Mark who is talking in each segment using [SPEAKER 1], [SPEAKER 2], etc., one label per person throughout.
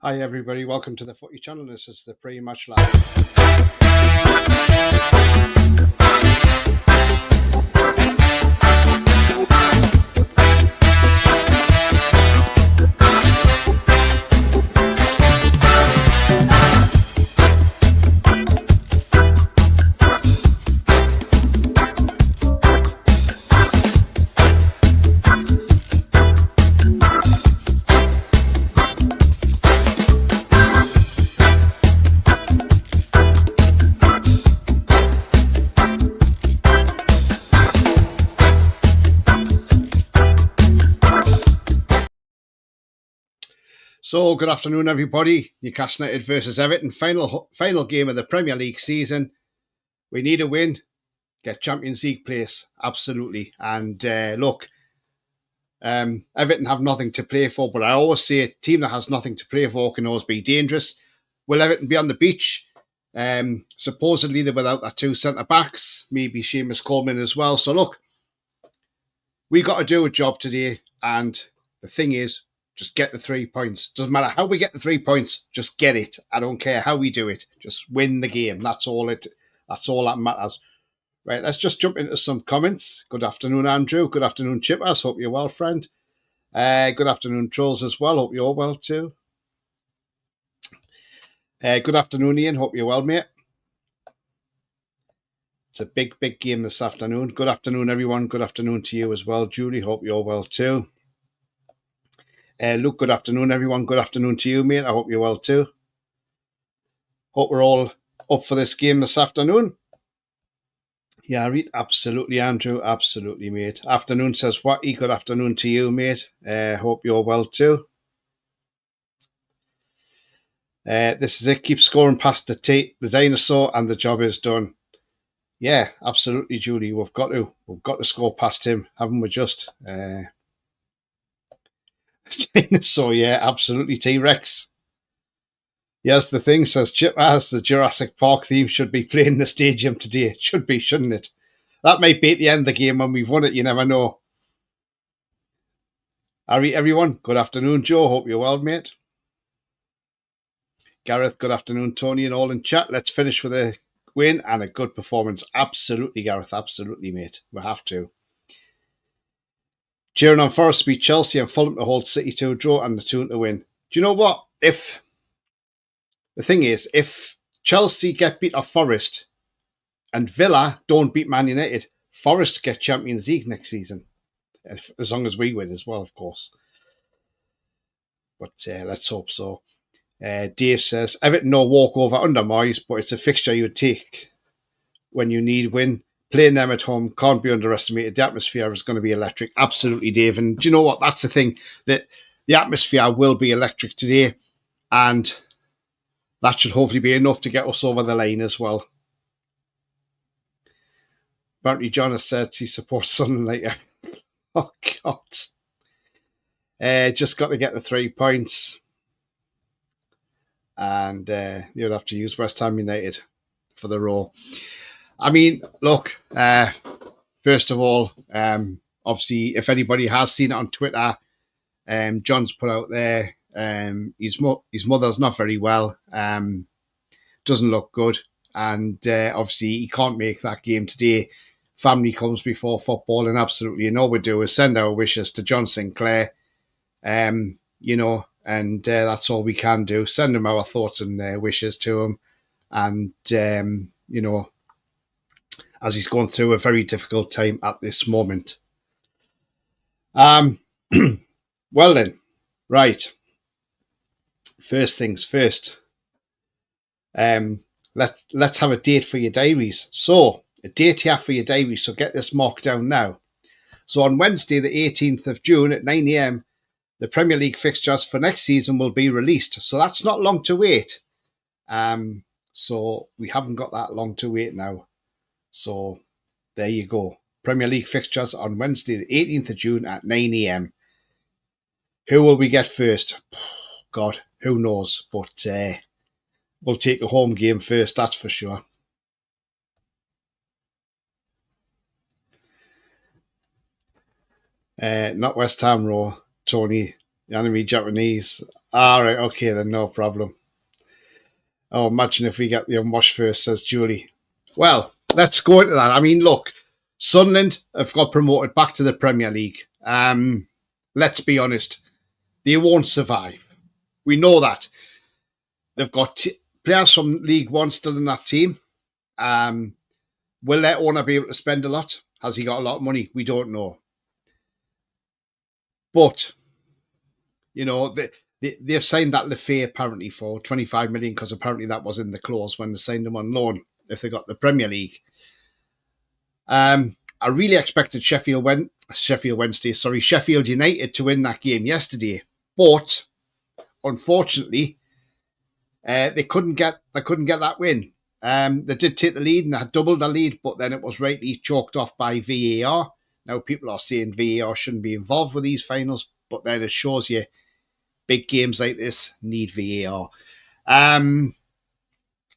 [SPEAKER 1] Hi everybody, welcome to the Footy Channel. This is the pre-match live. So, good afternoon, everybody. Newcastle United versus Everton, final game of the Premier League season. We need a win, get Champions League place, absolutely. And look, Everton have nothing to play for, but I always say a team that has nothing to play for can always be dangerous. Will Everton be on the beach? Supposedly they're without their two centre backs, maybe Seamus Coleman as well. So look, we got to do a job today, and the thing is, just get the 3 points. Doesn't matter how we get the 3 points, just get it. I don't care how we do it. Just win the game. That's all that matters. Right, let's just jump into some comments. Good afternoon, Andrew. Good afternoon, Chippers. Hope you're well, friend. Good afternoon, Trolls as well. Hope you're well too. Good afternoon, Ian. Hope you're well, mate. It's a big game this afternoon. Good afternoon, everyone. Good afternoon to you as well, Julie. Hope you're well too. Luke, good afternoon, everyone. Good afternoon to you, mate. I hope you're well too. Hope we're all up for this game this afternoon. Yeah, Reed, absolutely, Andrew. Absolutely, mate. Afternoon says Watty. Good afternoon to you, mate. Hope you're well too. This is it. Keep scoring past the dinosaur and the job is done. Yeah, absolutely, Julie. We've got to score past him, haven't we just? So yeah, absolutely, T-Rex. Yes, the thing says Chip as the Jurassic Park theme should be playing in the stadium today. It should be, shouldn't it? That might be at the end of the game when we've won it. You never know. Harry, everyone, good afternoon, Joe. Hope you're well, mate. Gareth, good afternoon, Tony, and all in chat. Let's finish with a win and a good performance. Absolutely, Gareth. Absolutely, mate. We have to. Cheering on Forest beat Chelsea and Fulham to hold City to a draw and the 2 to win. Do you know what? The thing is, if Chelsea get beat off Forest and Villa don't beat Man United, Forest get Champions League next season. As long as we win as well, of course. But let's hope so. Dave says, Everton no walkover under Moyes, but it's a fixture you would take when you need win. Playing them at home can't be underestimated. The atmosphere is going to be electric. Absolutely, Dave. And do you know what? That's the thing, that the atmosphere will be electric today. And that should hopefully be enough to get us over the line as well. Bounty John has said he supports Sunderland later. Oh, God. Just got to get the 3 points. And you'll have to use West Ham United for the row. I mean, look, first of all, obviously, if anybody has seen it on Twitter, John's put out there, his mother's not very well, doesn't look good, and obviously he can't make that game today. Family comes before football, and absolutely, and all we do is send our wishes to John Sinclair, and that's all we can do. Send him our thoughts and wishes to him, and as he's going through a very difficult time at this moment. Well then, right. First things first. Let's have a date for your diaries. So, a date here for your diaries. So get this marked down now. So on Wednesday, the 18th of June at 9 a.m, the Premier League fixtures for next season will be released. So that's not long to wait. So we haven't got that long to wait now. So there you go. Premier League fixtures on Wednesday, the 18th of June at 9 a.m. Who will we get first? God, who knows? But we'll take a home game first, that's for sure. Not West Ham row, Tony. The enemy Japanese All right, okay then, no problem. Oh, imagine if we get the unwashed first, says Julie. Well, let's go into that. I mean, look, Sunderland have got promoted back to the Premier League. Let's be honest, they won't survive. We know that. They've got players from League One still in that team. Will their owner be able to spend a lot? Has he got a lot of money? We don't know. But, you know, they've signed that Lefay apparently for 25 million because apparently that was in the clause when they signed him on loan if they got the Premier League. I really expected Sheffield United to win that game yesterday, but unfortunately, they couldn't get that win. They did take the lead and they had doubled the lead, but then it was rightly chalked off by VAR. Now people are saying VAR shouldn't be involved with these finals, but then it shows you big games like this need VAR.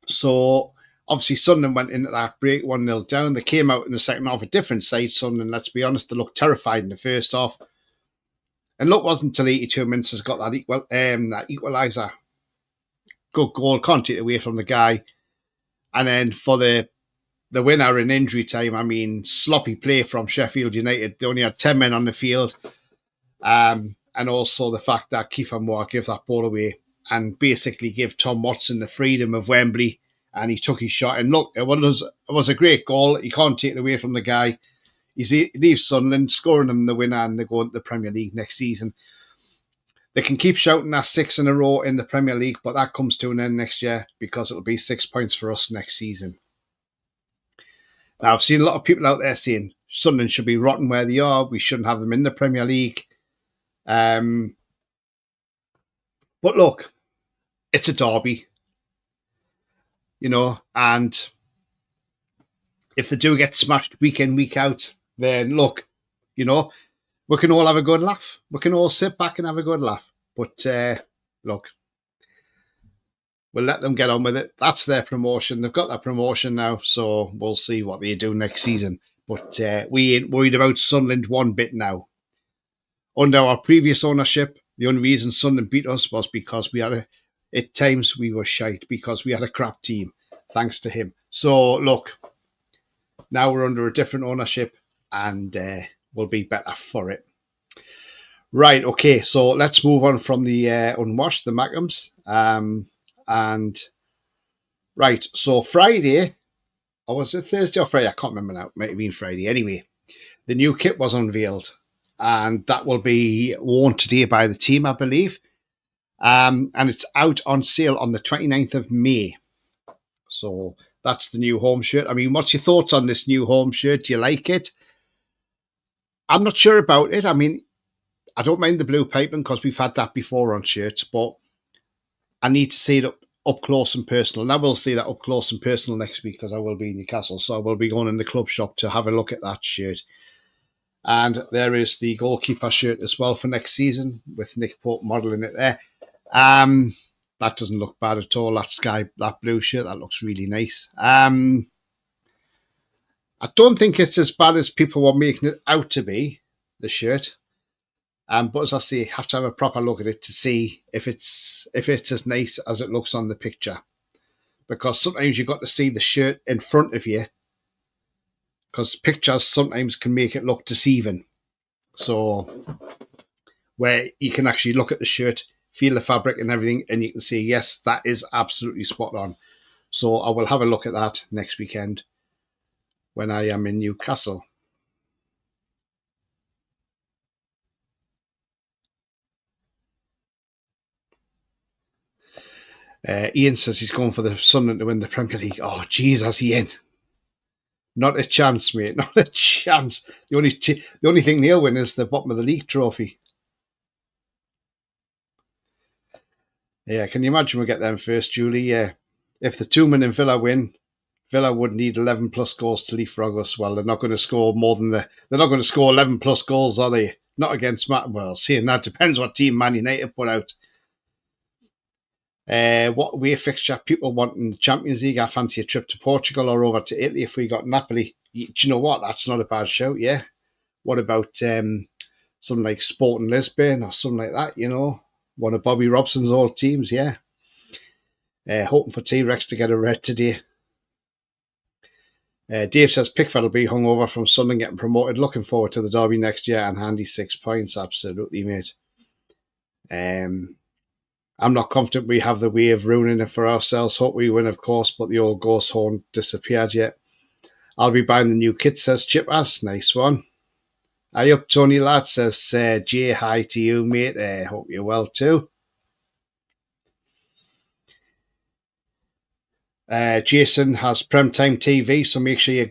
[SPEAKER 1] So obviously Sunderland went into that break 1-0 down. They came out in the second half a different side. Sunderland, let's be honest, they looked terrified in the first half. And look, wasn't until 82 minutes has got that equaliser. Good goal, can't take it away from the guy. And then for the winner in injury time, I mean, sloppy play from Sheffield United. They only had 10 men on the field. And also the fact that Kiefer Moore gave that ball away and basically give Tom Watson the freedom of Wembley, and he took his shot. And look, it was a great goal. You can't take it away from the guy. He leaves Sunderland, scoring them the winner, and they go into the Premier League next season. They can keep shouting that 6 in a row in the Premier League, but that comes to an end next year because it'll be 6 points for us next season. Now, I've seen a lot of people out there saying Sunderland should be rotten where they are. We shouldn't have them in the Premier League. But look, it's a derby, you know, and if they do get smashed week in, week out, then look, you know, we can all have a good laugh. We can all sit back and have a good laugh. But look, we'll let them get on with it. That's their promotion. They've got that promotion now, so we'll see what they do next season. But we ain't worried about Sunderland one bit now. Under our previous ownership, the only reason Sunderland beat us was because at times we were shite because we had a crap team, thanks to him. So look, now we're under a different ownership and we'll be better for it. Right, okay, so let's move on from the unwashed, the Mackhams. And right, so Friday, or was it Thursday or Friday? I can't remember now. It might have been Friday. Anyway, the new kit was unveiled. And that will be worn today by the team, I believe. And it's out on sale on the 29th of May. So that's the new home shirt. I mean, what's your thoughts on this new home shirt? Do you like it? I'm not sure about it. I mean, I don't mind the blue piping because we've had that before on shirts, but I need to see it up close and personal. And I will see that up close and personal next week because I will be in Newcastle. So I will be going in the club shop to have a look at that shirt. And there is the goalkeeper shirt as well for next season with Nick Pope modelling it there. That doesn't look bad at all. That blue shirt, that looks really nice. I don't think it's as bad as people were making it out to be, the shirt. But as I say, you have to have a proper look at it to see if it's as nice as it looks on the picture. Because sometimes you've got to see the shirt in front of you, because pictures sometimes can make it look deceiving. So where you can actually look at the shirt, feel the fabric and everything, and you can see, yes, that is absolutely spot on. So I will have a look at that next weekend when I am in Newcastle. Ian says he's going for the Sunderland to win the Premier League. Oh, Jesus, Ian. Not a chance, mate. Not a chance. The only thing they'll win is the bottom of the league trophy. Yeah, can you imagine we get them first, Julie? Yeah. If the two men in Villa win, Villa would need 11 plus goals to leapfrog us. Well, they're not going to score more than they're not going to score 11 plus goals, are they? Not against well, seeing that depends what team Man United put out. What away fixture people want in the Champions League? I fancy a trip to Portugal or over to Italy if we got Napoli. Do you know what? That's not a bad shout, yeah. What about something like Sporting Lisbon or something like that, you know? One of Bobby Robson's old teams, yeah. Hoping for T-Rex to get a red today. Dave says Pickford will be hungover from Sunderland getting promoted. Looking forward to the derby next year and handy 6 points. Absolutely, mate. I'm not confident we have the way of ruining it for ourselves. Hope we win, of course, but the old ghost horn disappeared yet. I'll be buying the new kit, says Chippers. Nice one. Hi up, Tony Lad, says Jay. Hi to you, mate. Hope you're well too. Jason has Prem Time TV, so make sure you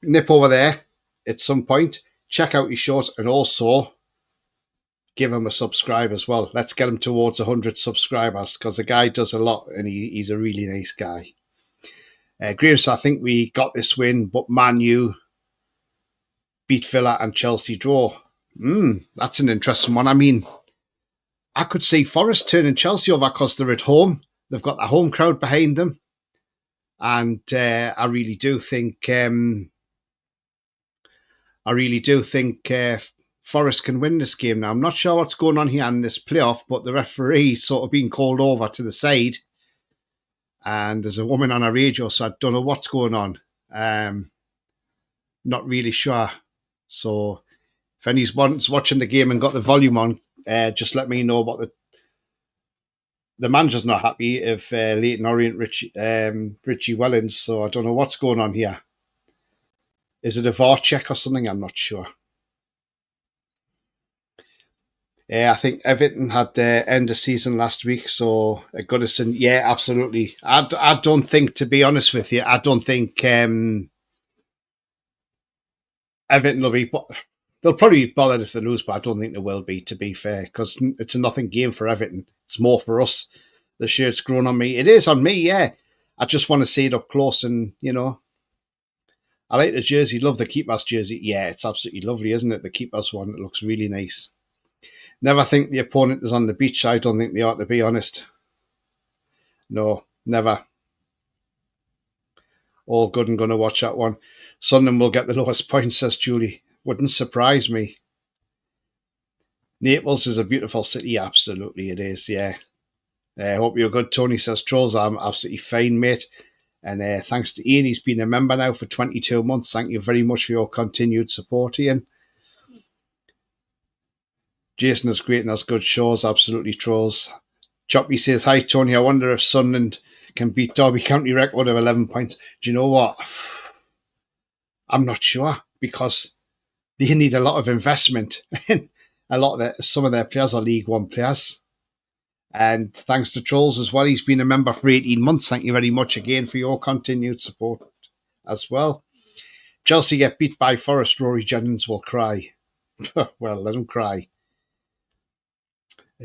[SPEAKER 1] nip over there at some point. Check out his shows and also give him a subscribe as well. Let's get him towards 100 subscribers because the guy does a lot and he's a really nice guy. Graves, I think we got this win, but Man U beat Villa and Chelsea draw. That's an interesting one. I mean, I could see Forest turning Chelsea over because they're at home. They've got the home crowd behind them. And I really do think Forest can win this game. Now, I'm not sure what's going on here in this playoff, but the referee's sort of being called over to the side. And there's a woman on a radio, so I don't know what's going on. Not really sure. So if anyone's watching the game and got the volume on, just let me know what the manager's not happy if Leyton Orient Richie Wellens, so I don't know what's going on here. Is it a VAR check or something? I'm not sure. I think Everton had their end of season last week, so Goodison, yeah, absolutely. I don't think, to be honest with you, I don't think Everton will be. They'll probably be bothered if they lose, but I don't think they will be, to be fair, because it's a nothing game for Everton. It's more for us. The shirt's grown on me. It is on me, yeah. I just want to see it up close and, I like the jersey. Love the keeper's jersey. Yeah, it's absolutely lovely, isn't it? The keeper's one. It looks really nice. Never think the opponent is on the beach. I don't think they ought to be, honest. No, never. All good and going to watch that one. Sunderland will get the lowest points, says Julie. Wouldn't surprise me. Naples is a beautiful city. Absolutely, it is, yeah. Hope you're good. Tony says, Trolls, I'm absolutely fine, mate. And thanks to Ian, he's been a member now for 22 months. Thank you very much for your continued support, Ian. Jason is great and has good shows. Absolutely, Trolls. Choppy says, hi, Tony. I wonder if Sunderland can beat Derby County record of 11 points. Do you know what? I'm not sure because they need a lot of investment. Some of their players are League One players. And thanks to Trolls as well. He's been a member for 18 months. Thank you very much again for your continued support as well. Chelsea get beat by Forest. Rory Jennings will cry. Well, let him cry.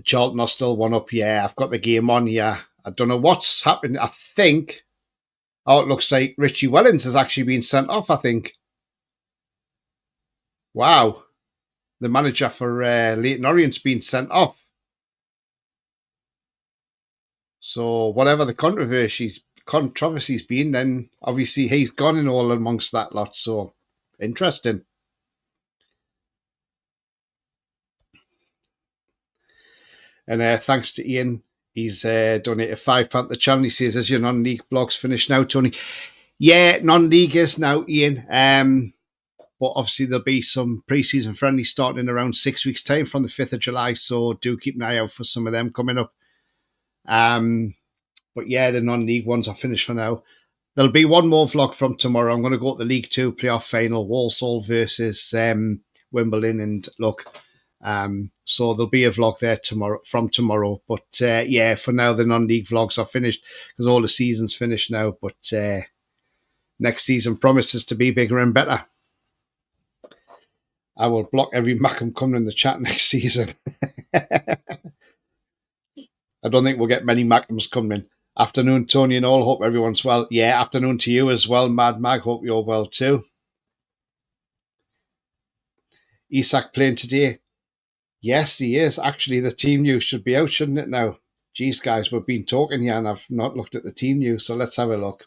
[SPEAKER 1] Charlton are still one up. Yeah, I've got the game on here. I don't know what's happened. I think, it looks like Richie Wellens has actually been sent off, I think. Wow. The manager for Leyton Orient's been sent off. So whatever the controversy's been, then obviously he's gone in all amongst that lot. So interesting. And thanks to Ian, he's donated £5 to channel. He says, "Is your non-league blogs finished now, Tony?" Yeah, non-league is now, Ian. But obviously there'll be some pre-season friendlies starting in around 6 weeks' time from the 5th of July. So do keep an eye out for some of them coming up. But yeah, the non-league ones are finished for now. There'll be one more vlog from tomorrow. I'm going to go to the League Two playoff final, Walsall versus Wimbledon, and look. So there'll be a vlog there tomorrow. But yeah, for now the non-league vlogs are finished because all the season's finished now. But next season promises to be bigger and better. I will block every Mackham coming in the chat next season. I don't think we'll get many Mackhams coming in. Afternoon, Tony and all. Hope everyone's well. Yeah, afternoon to you as well, Mad Mag. Hope you're well too. Isak playing today? Yes, he is. Actually, the team news should be out, shouldn't it now? Geez, guys, we've been talking here and I've not looked at the team news, so let's have a look.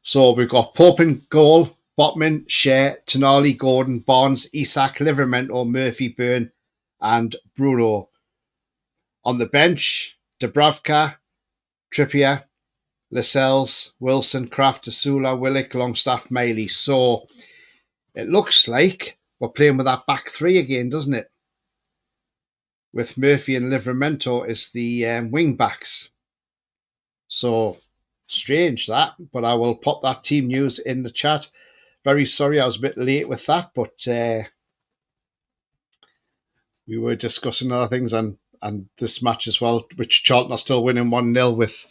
[SPEAKER 1] So we've got Pope in goal, Botman, Shea, Tonali, Gordon, Barnes, Isak, Livermento, Murphy, Byrne, and Bruno. On the bench, Dubravka, Trippier, Lascelles, Wilson, Kraft, Asula, Willock, Longstaff, Miley. So it looks like we're playing with that back three again, doesn't it? With Murphy and Livramento as the wing backs. So strange that, but I will pop that team news in the chat. Very sorry I was a bit late with that, but we were discussing other things and this match as well, which Charlton are still winning 1-0 with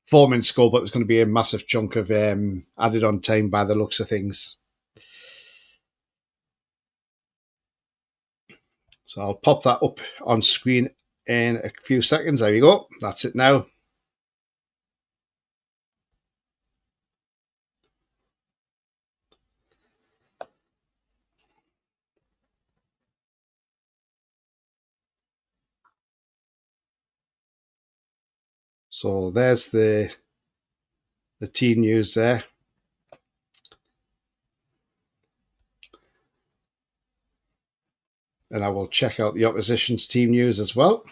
[SPEAKER 1] 4 minutes score, but there's going to be a massive chunk of added on time by the looks of things. So I'll pop that up on screen in a few seconds. There you go. That's it now. So there's the team news there. And I will check out the opposition's team news as well.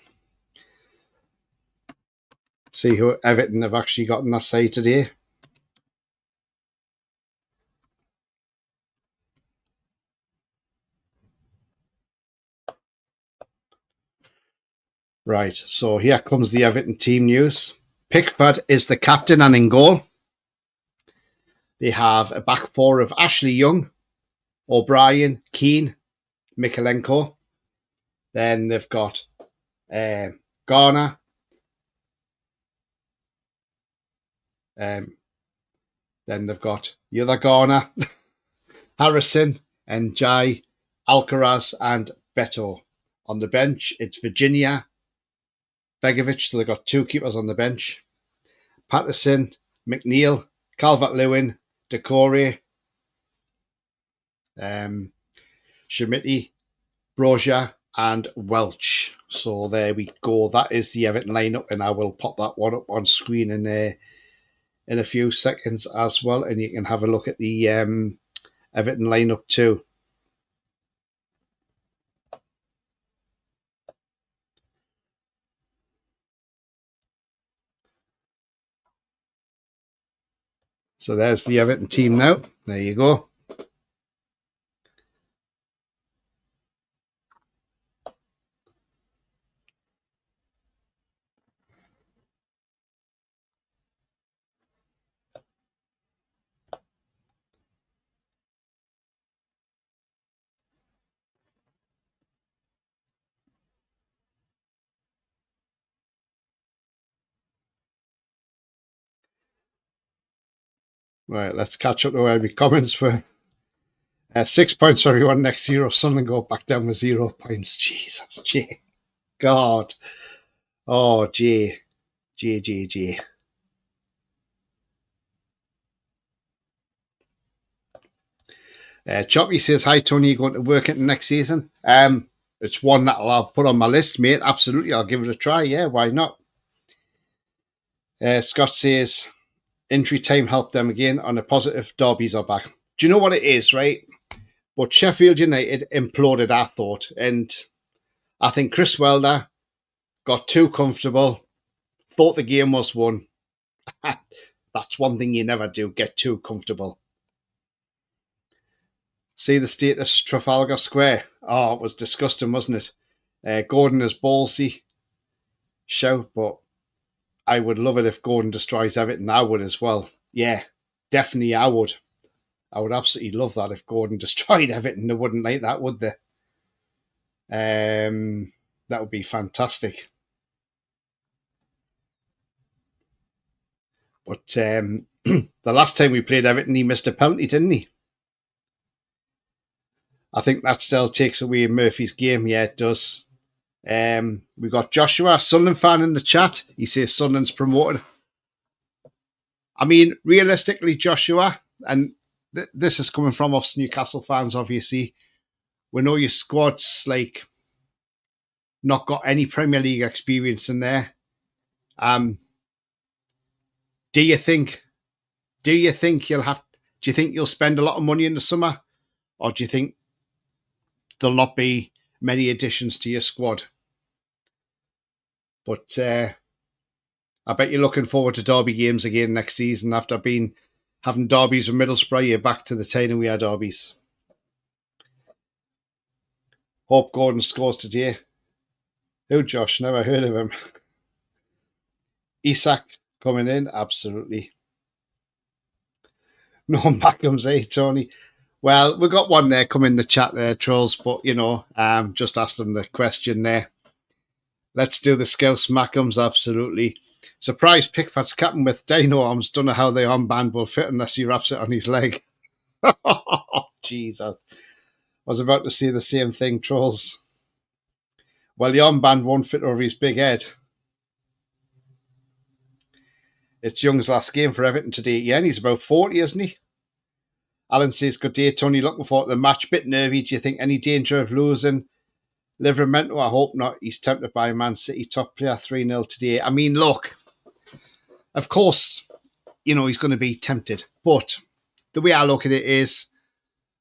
[SPEAKER 1] See who Everton have actually got on that side today. Right, so here comes the Everton team news. Pickford is the captain and in goal. They have a back four of Ashley Young, O'Brien, Keane, Mikalenko. Then they've got Garner, then they've got the other Garner, Harrison, and Jai, Alcaraz, and Beto. On the bench, it's Virginia, Begovic, so they've got 2 keepers on the bench. Patterson, McNeil, Calvert-Lewin, Decore, Schmidt, Broja, and Welch. So there we go. That is the Everton lineup, and I will pop that one up on screen in a few seconds as well, and you can have a look at the Everton lineup too. So there's the Everton team now. There you go. Right, let's catch up to where we comments were. 6 points for everyone next year. Sunderland go back down with 0 points. Jesus, G. God. Oh, G. Choppy says, hi, Tony, you going to work it next season? It's one that I'll put on my list, mate. Absolutely, I'll give it a try. Yeah, why not? Scott says, injury time helped them again. On a positive, Derbies are back. Do you know what it is, right? But Sheffield United imploded, I thought. And I think Chris Wilder got too comfortable, thought the game was won. That's one thing you never do, get too comfortable. See the state of Trafalgar Square. Oh, it was disgusting, wasn't it? Gordon is ballsy. Shout, but I would love it if Gordon destroys Everton. I would as well. Yeah, definitely I would. I would absolutely love that if Gordon destroyed Everton. They wouldn't like that, would they? That would be fantastic. But the last time we played Everton, he missed a penalty, didn't he? I think that still takes away Murphy's game. Yeah, it does. We got Joshua, Sunderland fan in the chat. He says Sunderland's promoted. I mean, realistically, Joshua, and this is coming from us Newcastle fans, obviously. We know your squad's like not got any Premier League experience in there. Do you think you'll spend a lot of money in the summer, or do you think there'll not be many additions to your squad. But I bet you're looking forward to derby games again next season after having derbies with Middlesbrough. You're back to the time we had derbies. Hope Gordon scores today. Who, Josh? Never heard of him. Isak coming in, absolutely. No Mackems, Tony? Well, we got one there come in the chat there, trolls, but just asked them the question there. Let's do the Scouse Mackems, absolutely. Surprise Pickford's captain with dino arms. Don't know how the armband will fit unless he wraps it on his leg. Jesus. I was about to say the same thing, trolls. Well, the armband won't fit over his big head. It's Young's last game for Everton today. Yeah, and he's about 40, isn't he? Alan says, good day, Tony. Looking forward to the match. Bit nervy. Do you think any danger of losing? Livramento, I hope not. He's tempted by Man City top player 3-0 today. I mean, look, of course, he's going to be tempted. But the way I look at it is,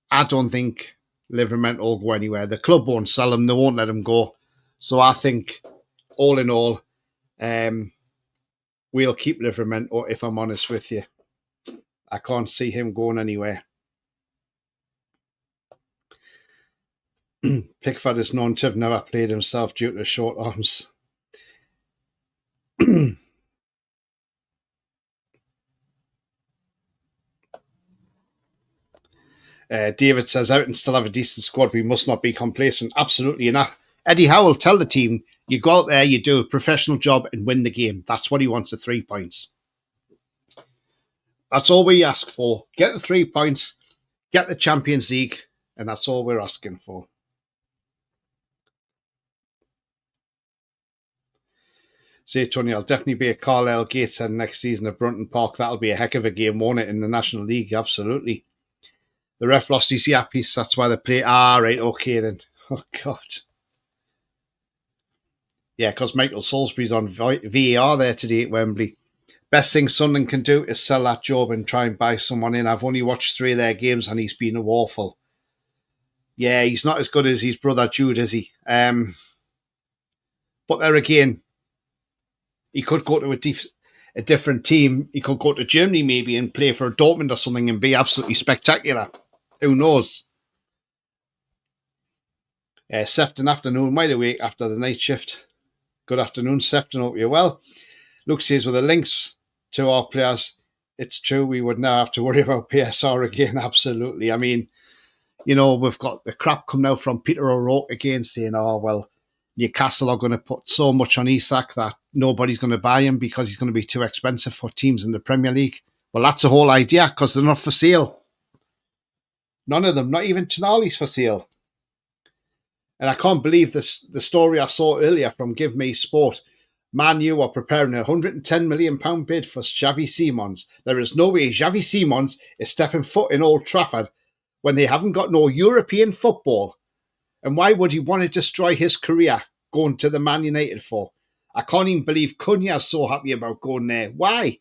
[SPEAKER 1] I don't think Livramento will go anywhere. The club won't sell him. They won't let him go. So I think, all in all, we'll keep Livramento, if I'm honest with you. I can't see him going anywhere. Pickford is known to have never played himself due to short arms. David says, Everton still have a decent squad. We must not be complacent. Absolutely not. Eddie Howe will tell the team, you go out there, you do a professional job and win the game. That's what he wants, the 3 points. That's all we ask for. Get the 3 points, get the Champions League, and that's all we're asking for. Say, Tony, I'll definitely be a Carlisle Gateshead next season at Brunton Park. That'll be a heck of a game, won't it, in the National League? Absolutely. The ref lost his earpiece. That's why they play. Right, okay then. Oh, God. Yeah, because Michael Salisbury's on VAR there today at Wembley. Best thing Sunderland can do is sell that job and try and buy someone in. I've only watched 3 of their games and he's been awful. Yeah, he's not as good as his brother Jude, is he? But there again, he could go to a different team. He could go to Germany maybe and play for Dortmund or something and be absolutely spectacular. Who knows? Sefton afternoon, wide awake after the night shift. Good afternoon, Sefton. Hope you're well. Luke says, with the links to our players, it's true we would now have to worry about PSR again. Absolutely. I mean, we've got the crap coming out from Peter O'Rourke again saying, Newcastle are going to put so much on Isak that nobody's going to buy him because he's going to be too expensive for teams in the Premier League. Well, that's the whole idea because they're not for sale. None of them, not even Tonali's for sale. And I can't believe the story I saw earlier from Give Me Sport. Man U are preparing a £110 million bid for Xavi Simons. There is no way Xavi Simons is stepping foot in Old Trafford when they haven't got no European football. And why would he want to destroy his career going to the Man United for? I can't even believe Cunha's so happy about going there. Why?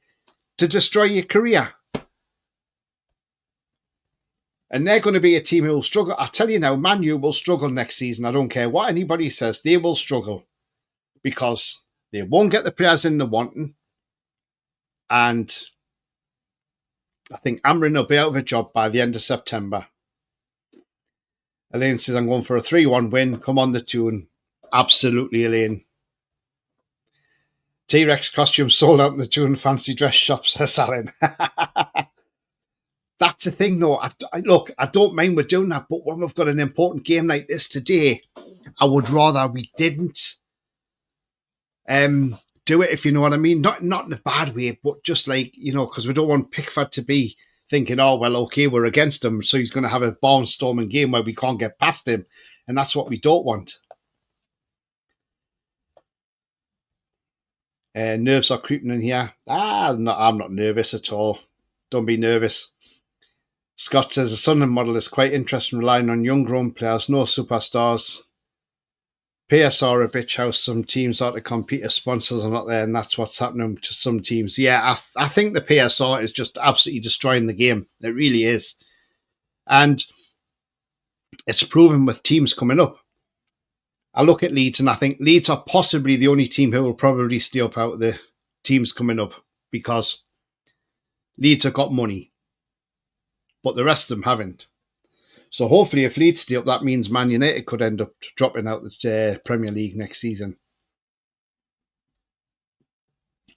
[SPEAKER 1] To destroy your career. And they're going to be a team who will struggle. I tell you now, Man U will struggle next season. I don't care what anybody says. They will struggle because they won't get the players in they're wanting. And I think Amrin will be out of a job by the end of September. Elaine says, I'm going for a 3-1 win. Come on the tune. Absolutely, Elaine. T-Rex costume sold out in the tune fancy dress shop, says Alan. That's the thing, though. Look, I don't mind we're doing that, but when we've got an important game like this today, I would rather we didn't do it, if you know what I mean. Not in a bad way, but just like, because we don't want Pickford to be thinking, okay, we're against him, so he's going to have a barnstorming game where we can't get past him. And that's what we don't want. Nerves are creeping in here. I'm not nervous at all. Don't be nervous. Scott says the Sunderland model is quite interesting, relying on young grown players, no superstars. PSR a bitch house. Some teams are to compete as sponsors are not there, and that's what's happening to some teams. Yeah, I think the PSR is just absolutely destroying the game. It really is. And it's proven with teams coming up. I look at Leeds and I think Leeds are possibly the only team who will probably stay up out of the teams coming up, because Leeds have got money, but the rest of them haven't. So hopefully if Leeds stay up, that means Man United could end up dropping out the Premier League next season.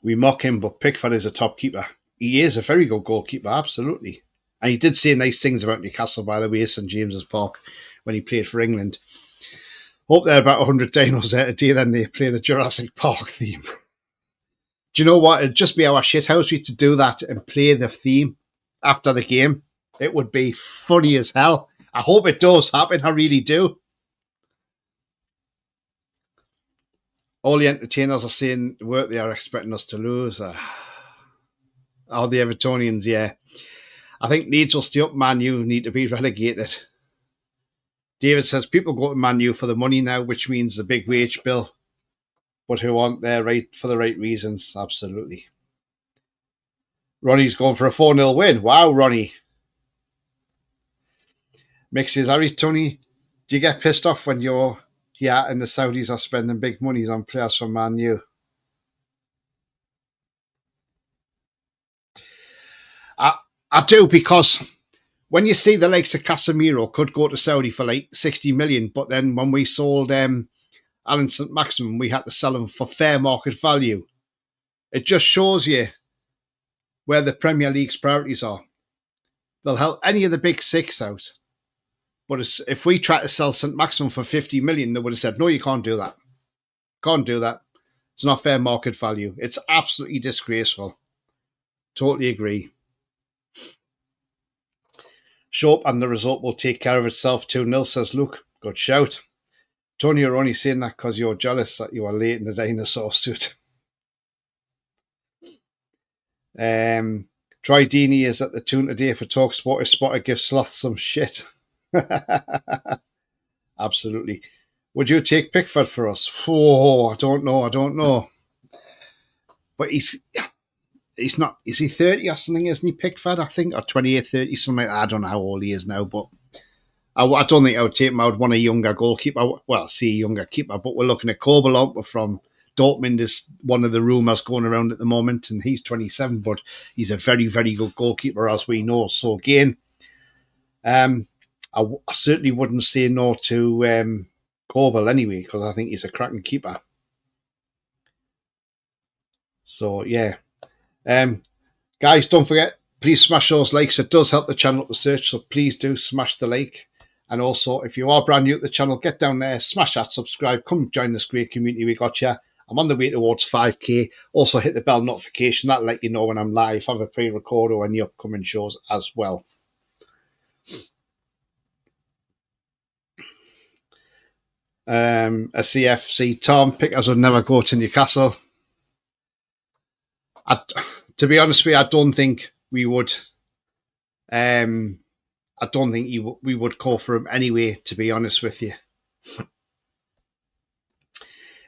[SPEAKER 1] We mock him, but Pickford is a top keeper. He is a very good goalkeeper, absolutely. And he did say nice things about Newcastle, by the way, St James's Park, when he played for England. Hope there are about 100 dinos there today, then they play the Jurassic Park theme. Do you know what? It'd just be our shithousery to do that and play the theme after the game. It would be funny as hell. I hope it does happen. I really do. All the entertainers are saying what they are expecting us to lose. Oh, the Evertonians, yeah. I think Leeds will stay up. Man U need to be relegated. David says people go to Man U for the money now, which means the big wage bill, but who aren't there right for the right reasons. Absolutely. Ronnie's going for a 4-0 win. Wow, Ronnie. Mick says, Harry, Tony, do you get pissed off when you're here and the Saudis are spending big monies on players from Man U? I do, because when you see the likes of Casemiro could go to Saudi for like 60 million, but then when we sold Alan St. Maximin, we had to sell him for fair market value. It just shows you where the Premier League's priorities are. They'll help any of the big six out. But if we try to sell St. Maximin for 50 million, they would have said, no, you can't do that. Can't do that. It's not fair market value. It's absolutely disgraceful. Totally agree. Show up and the result will take care of itself. 2-0, says Luke. Good shout. Tony, you're only saying that because you're jealous that you are late in the dinosaur suit. Troy Deeney is at the tune today for TalkSport. If Spotter gives Sloth some shit. Absolutely. Would you take Pickford for us? Oh, I don't know. But he's not, is he 30 or something, isn't he, Pickford, I think, or 28, 30, something like that. I don't know how old he is now, but I don't think I would take him. I would want a younger goalkeeper. Well, see, a younger keeper, but we're looking at Kobel from Dortmund is one of the rumours going around at the moment, and he's 27, but he's a very, very good goalkeeper, as we know. So again, I certainly wouldn't say no to Kobel anyway, because I think he's a cracking keeper. So, yeah. Guys, don't forget, please smash those likes. It does help the channel to search, so please do smash the like. And also, if you are brand new to the channel, get down there, smash that subscribe, come join this great community we got you. I'm on the way towards 5k. Also hit the bell notification, that'll let you know when I'm live, have a pre-record or any upcoming shows as well. A CFC Tom, Pickers would never go to Newcastle. To be honest with you, I don't think we would. I don't think we would call for him anyway, to be honest with you.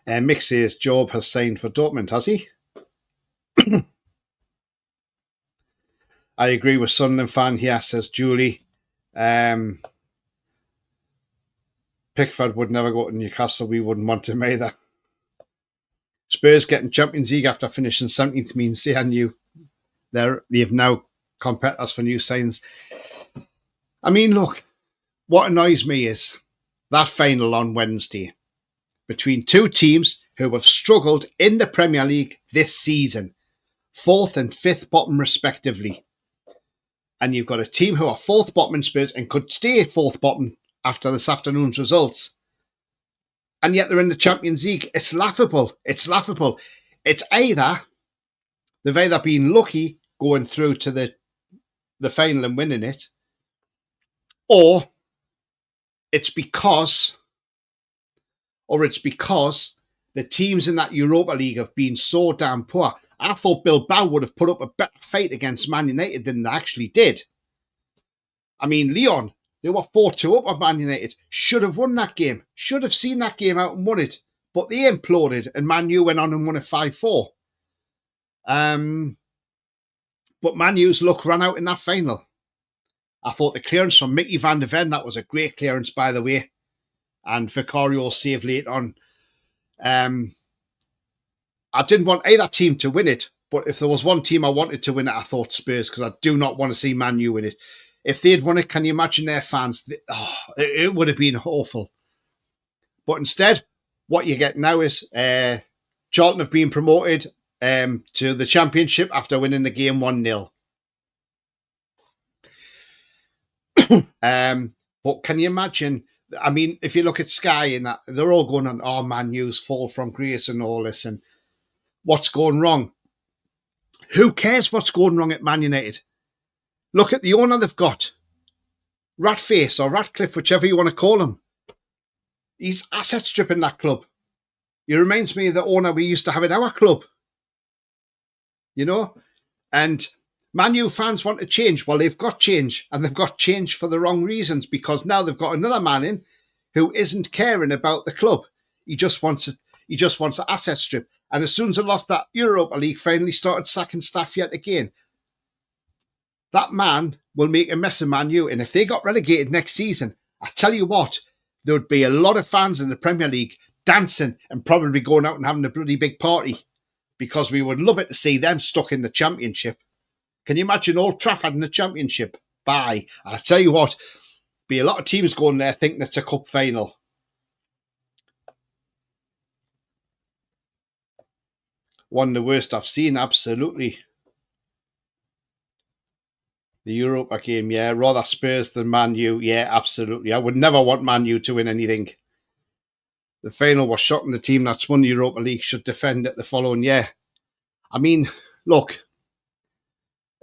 [SPEAKER 1] Mick says Job has signed for Dortmund, has he? I agree with Sunderland fan here, says Julie. Pickford would never go to Newcastle. We wouldn't want him either. Spurs getting Champions League after finishing 17th means they knew they've now competitors for new signs. I mean, look, what annoys me is that final on Wednesday between two teams who have struggled in the Premier League this season, 4th and 5th bottom respectively. And you've got a team who are 4th bottom in Spurs and could stay 4th bottom after this afternoon's results. And yet they're in the Champions League. It's laughable. It's laughable. It's either they've either been lucky going through to the final and winning it, or it's because the teams in that Europa League have been so damn poor. I thought Bilbao would have put up a better fight against Man United than they actually did. I mean, Lyon, they were 4-2 up on Man United. Should have won that game. Should have seen that game out and won it. But they imploded and Man U went on and won it 5-4. But Man U's luck ran out in that final. I thought the clearance from Mickey van der Ven, that was a great clearance, by the way. and Vicario save late on. I didn't want either team to win it, but if there was one team I wanted to win it, I thought Spurs, because I do not want to see Man U win it. If they'd won it, can you imagine their fans? It would have been awful. But instead, what you get now is Charlton have been promoted to the Championship after winning the game 1-0. But can you imagine? I mean, if you look at Sky and that, they're all going on, oh, Man U's fall from grace and all this, and what's going wrong? Who cares what's going wrong at Man United? Look at the owner they've got. Ratface or Ratcliffe, whichever you want to call him. He's asset stripping that club. He reminds me of the owner we used to have at our club. You know? And Man U fans want to change. Well, they've got change, and they've got change for the wrong reasons, because now they've got another man in who isn't caring about the club. He just wants an asset strip. And as soon as they lost that Europa League, finally started sacking staff yet again. That man will make a mess of Man U. And if they got relegated next season, I tell you what, there would be a lot of fans in the Premier League dancing and probably going out and having a bloody big party, because we would love it to see them stuck in the Championship. Can you imagine Old Trafford in the Championship? Bye. I tell you what, be a lot of teams going there thinking it's a cup final. One of the worst I've seen, absolutely. The Europa game, yeah. Rather Spurs than Man U, yeah, absolutely. I would never want Man U to win anything. The final was shocking. The team that's won the Europa League should defend it the following year. I mean, look,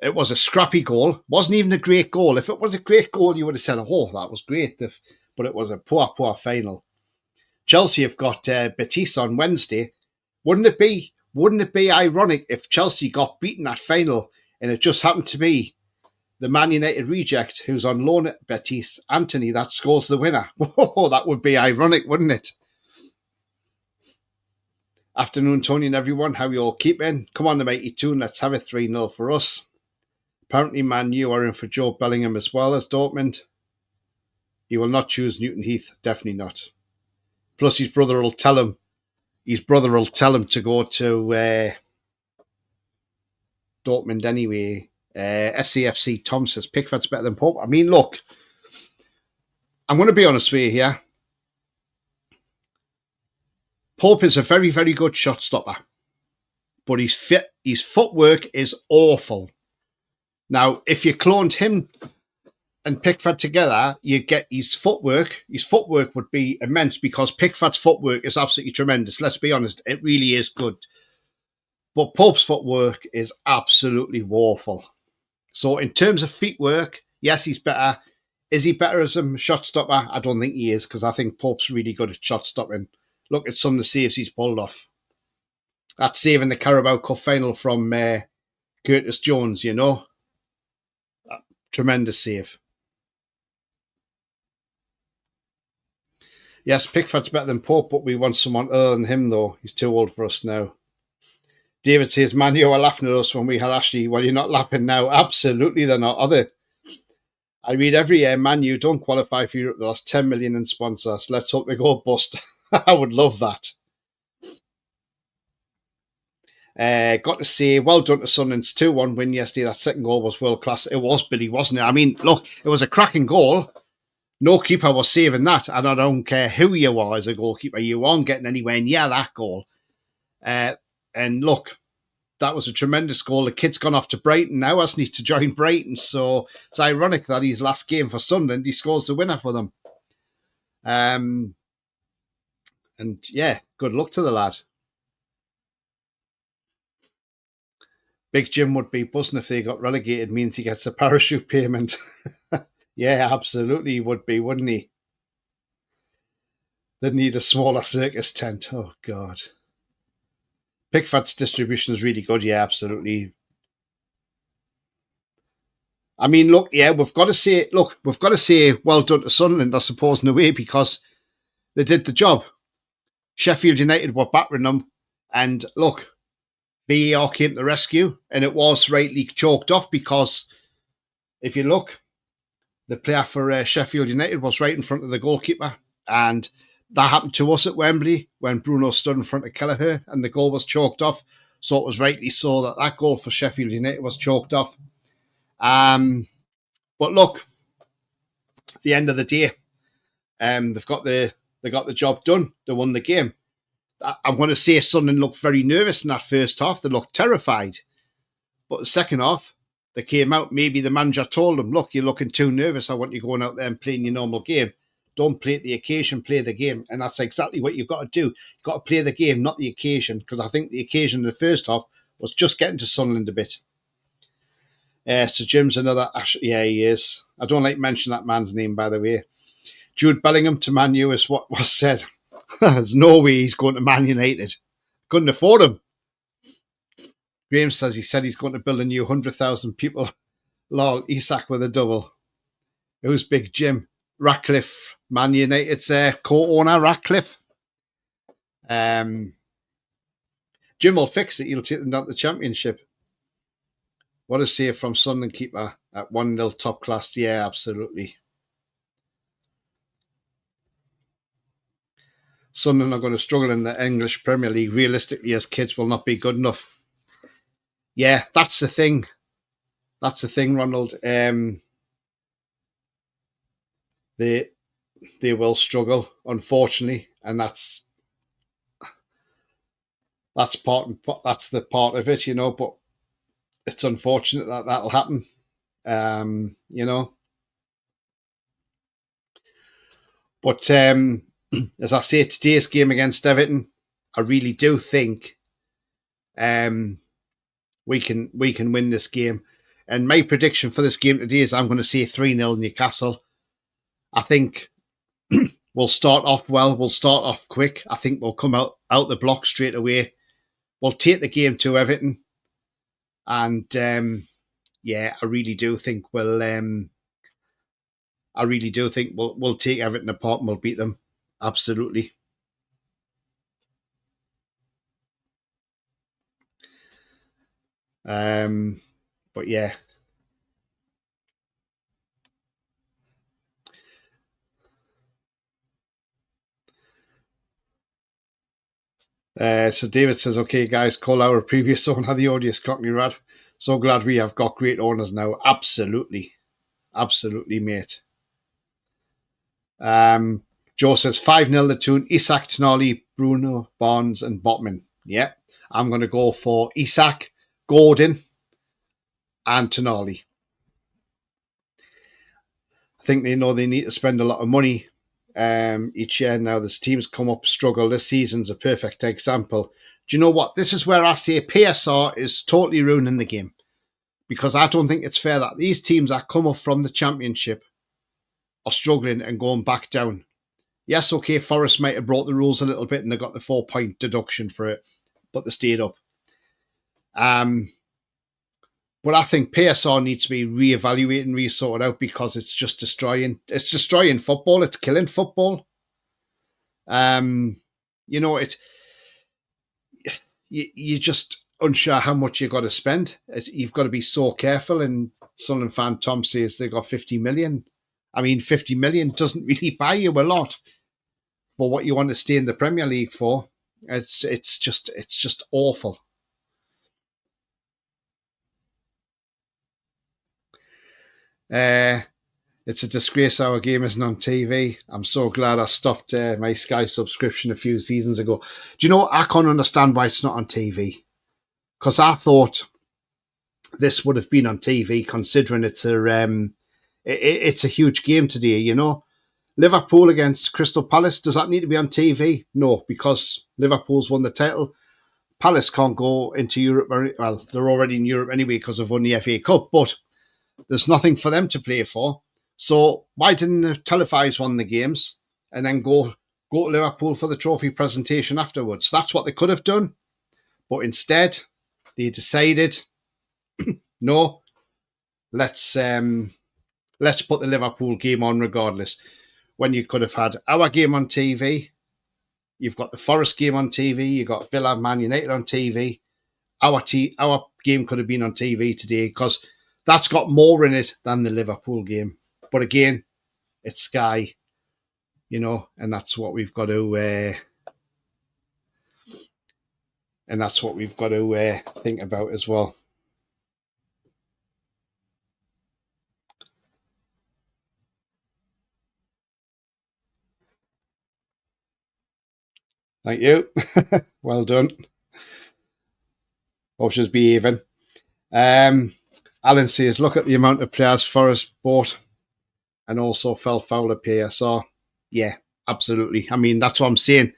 [SPEAKER 1] it was a scrappy goal. It wasn't even a great goal. If it was a great goal, you would have said, oh, that was great. But it was a poor final. Chelsea have got Betis on Wednesday. Wouldn't it be ironic if Chelsea got beaten that final and it just happened to be the Man United reject who's on loan at Betis, Anthony, that scores the winner? Oh, that would be ironic, wouldn't it? Afternoon, Tony and everyone. How you all keeping? Come on, the mighty tune. Let's have a 3-0 for us. Apparently, Man U are in for Joe Bellingham as well as Dortmund. He will not choose Newton Heath. Definitely not. Plus, his brother will tell him to go to Dortmund anyway. SAFC Tom says Pickford's better than Pope. I mean, look, I'm going to be honest with you here. Pope is a very, very good shot stopper, but his footwork is awful. Now, if you cloned him and Pickford together, you get his footwork. His footwork would be immense, because Pickford's footwork is absolutely tremendous. Let's be honest, it really is good. But Pope's footwork is absolutely woeful. So in terms of feet work, yes, he's better. Is he better as a shot stopper? I don't think he is, because I think Pope's really good at shot stopping. Look at some of the saves he's pulled off. That save in the Carabao Cup final from Curtis Jones, you know. Tremendous save. Yes, Pickford's better than Pope, but we want someone other than him, though. He's too old for us now. David says, Man, you were laughing at us when we had Ashley. Well, you're not laughing now. Absolutely, they're not, are they? I read every year, Man, you don't qualify for Europe. They lost 10 million in sponsors. Let's hope they go bust. I would love that. Got to say, well done to Sunderland's 2-1 win yesterday. That second goal was world class. It was, Billy, wasn't it? I mean, look, it was a cracking goal. No keeper was saving that, and I don't care who you are as a goalkeeper. You aren't getting anywhere near that goal. And look, that was a tremendous goal. The kid's gone off to Brighton now, hasn't he, to join Brighton. So it's ironic that his last game for Sunderland, he scores the winner for them. And yeah, good luck to the lad. Big Jim would be buzzing if they got relegated. Means he gets a parachute payment. Yeah, absolutely he would be, wouldn't he? They'd need a smaller circus tent. Oh, God. Pickford's distribution is really good. Yeah, absolutely. I mean, look, yeah, we've got to say well done to Sunderland, I suppose, in a way, because they did the job. Sheffield United were battering them, and look, VAR came to the rescue, and it was rightly chalked off, because if you look, the player for Sheffield United was right in front of the goalkeeper, and That happened to us at Wembley when Bruno stood in front of Kelleher and the goal was chalked off. So it was rightly so that that goal for Sheffield United was chalked off. But look, at the end of the day, they got the job done. They won the game. I'm going to say Sunderland looked very nervous in that first half. They looked terrified. But the second half, they came out. Maybe the manager told them, look, you're looking too nervous. I want you going out there and playing your normal game. Don't play the occasion, play the game. And that's exactly what you've got to do. You've got to play the game, not the occasion. Because I think the occasion in the first half was just getting to Sunderland a bit. So Jim's another... Yeah, he is. I don't like mentioning that man's name, by the way. Jude Bellingham to Man U is what was said. There's no way he's going to Man United. Couldn't afford him. Graham says he said he's going to build a new 100,000 people. Lol, Isak with a double. Who's Big Jim? Ratcliffe, Man United's co-owner, Ratcliffe. Jim will fix it. He'll take them down to the Championship. What a save from Sunderland keeper at 1-0 top class. Yeah, absolutely. Sunderland are going to struggle in the English Premier League. Realistically, as kids will not be good enough. Yeah, that's the thing. That's the thing, Ronald. They will struggle, unfortunately, and that's the part of it, you know. But it's unfortunate that that'll happen, you know. But as I say, today's game against Everton, I really do think we can win this game. And my prediction for this game today is I'm going to say 3-0 Newcastle. I think we'll start off well. We'll start off quick. I think we'll come out the block straight away. We'll take the game to Everton. And yeah, I really do think we'll take Everton apart and we'll beat them. Absolutely. But yeah. So David says, okay, guys, call our previous owner the odious Cockney Rat. So glad we have got great owners now. Absolutely. Absolutely, mate. Joe says 5-0 the Toon, Isak, Tonali, Bruno, Barnes and Botman. Yeah. I'm going to go for Isak, Gordon and Tonali. I think they know they need to spend a lot of money each year now. This team's come up struggle. This season's a perfect example. Do you know what? This is where I say PSR is totally ruining the game. Because I don't think it's fair that these teams that come up from the Championship are struggling and going back down. Yes, okay, Forest might have brought the rules a little bit and they got the 4-point deduction for it, but they stayed up. But I think PSR needs to be reevaluated and resorted out because it's just destroying football. It's killing football. You know, you just unsure how much you've got to spend. You've got to be so careful. And Sunderland fan Tom says they got 50 million. I mean, 50 million doesn't really buy you a lot for what you want to stay in the Premier League for. It's just awful. It's a disgrace our game isn't on TV. I'm so glad I stopped my Sky subscription a few seasons ago. Do you know, I can't understand why it's not on TV. Because I thought this would have been on TV, considering it's a huge game today, you know. Liverpool against Crystal Palace, does that need to be on TV? No, because Liverpool's won the title. Palace can't go into Europe. Well, they're already in Europe anyway because they've won the FA Cup, but there's nothing for them to play for. So why didn't they televise one of the games and then go to Liverpool for the trophy presentation afterwards? That's what they could have done. But instead, they decided, no, let's put the Liverpool game on regardless. When you could have had our game on TV, you've got the Forest game on TV, you've got Villa, Man United on TV. Our game could have been on TV today because that's got more in it than the Liverpool game. But again, it's Sky. and that's what we've got to. And that's what we've got to think about as well. Thank you. Well done. Hope she's behaving. Alan says, look at the amount of players Forest bought and also fell foul of PSR. Yeah, absolutely. I mean, that's what I'm saying.